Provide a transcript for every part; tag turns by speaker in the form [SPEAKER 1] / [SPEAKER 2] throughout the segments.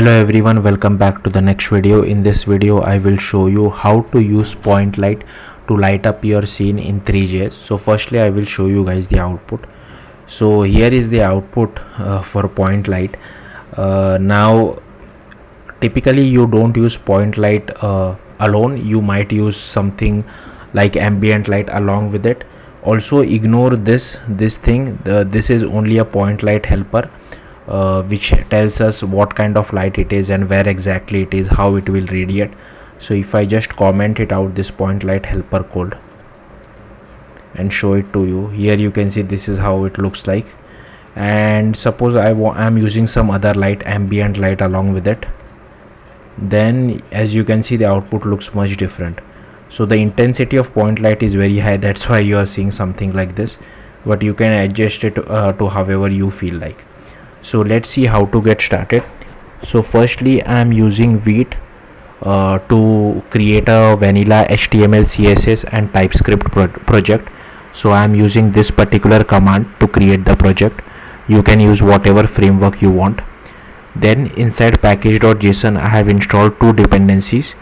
[SPEAKER 1] Hello everyone, welcome back to the next video. In this video I will show you how to use PointLight to light up your scene in ThreeJS. So firstly I will show you guys the output. So here is the output for PointLight. Now typically you don't use PointLight alone, you might use something like ambient light along with it. Also ignore this thing. This is only a PointLight helper which tells us what kind of light it is and where exactly it is, how it will radiate. So if I just comment it out, this PointLight helper code, and show it to you, here you can see this is how it looks like. And suppose I'm using some other light, ambient light along with it, then as you can see the output looks much different. So the intensity of PointLight is very high, that's why you are seeing something like this, but you can adjust it to however you feel like. So let's see how to get started. So firstly I am using Vite to create a vanilla HTML, CSS and TypeScript project. So I am using this particular command to create the project. You can use whatever framework you want. Then inside package.json I have installed two dependencies.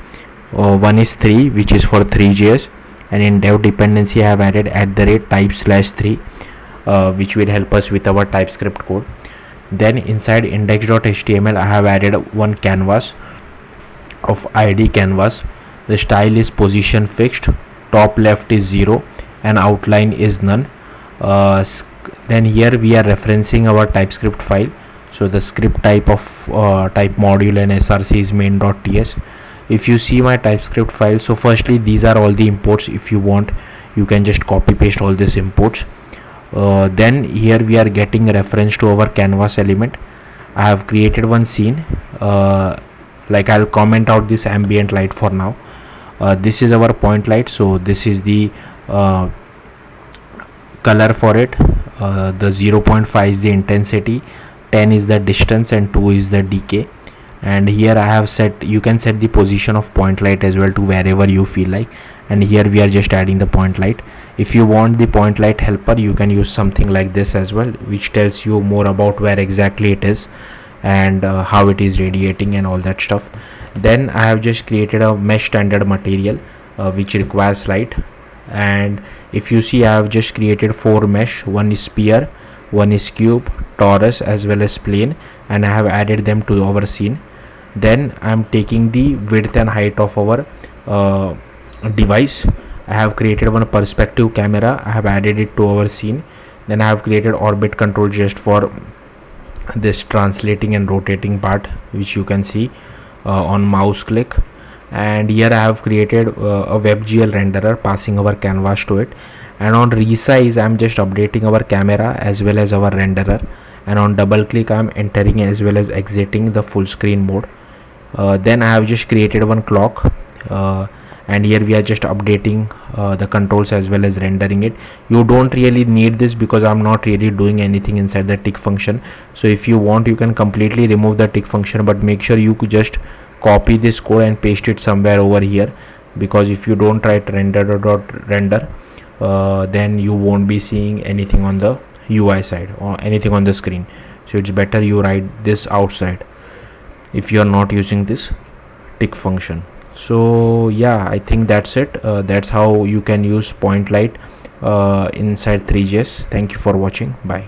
[SPEAKER 1] One is 3, which is for ThreeJS, and in dev dependency I have added @type/3 which will help us with our TypeScript code. Then inside index.html I have added one canvas of id canvas. The style is position fixed, top left is 0 and outline is none. Then here we are referencing our TypeScript file. So the script type of type module and src is main.ts. If you see my TypeScript file, so firstly these are all the imports. If you want you can just copy paste all these imports. Then here we are getting a reference to our canvas element. I have created one scene, like I'll comment out this ambient light for now. This is our PointLight, so this is the color for it. The 0.5 is the intensity, 10 is the distance and 2 is the decay. And here I have set, you can set the position of PointLight as well to wherever you feel like, and here we are just adding the PointLight. If you want the PointLight helper you can use something like this as well, which tells you more about where exactly it is and how it is radiating and all that stuff. Then I have just created a mesh standard material which requires light, and if you see I have just created 4 mesh. One is sphere, one is cube, torus as well as plane, and I have added them to our scene. Then I am taking the width and height of our device. I have created one perspective camera, I have added it to our scene. Then I have created orbit control just for this translating and rotating part, which you can see on mouse click. And here I have created a WebGL renderer passing our canvas to it. And on resize I am just updating our camera as well as our renderer, and on double click I am entering as well as exiting the full screen mode. Then I have just created one clock, and here we are just updating the controls as well as rendering it. You don't really need this because I'm not really doing anything inside the tick function. So if you want you can completely remove the tick function, but make sure you could just copy this code and paste it somewhere over here, because if you don't write render then you won't be seeing anything on the UI side or anything on the screen. So it's better you write this outside if you are not using this tick function. So yeah, I think that's it. That's how you can use PointLight inside ThreeJS. Thank you for watching. Bye.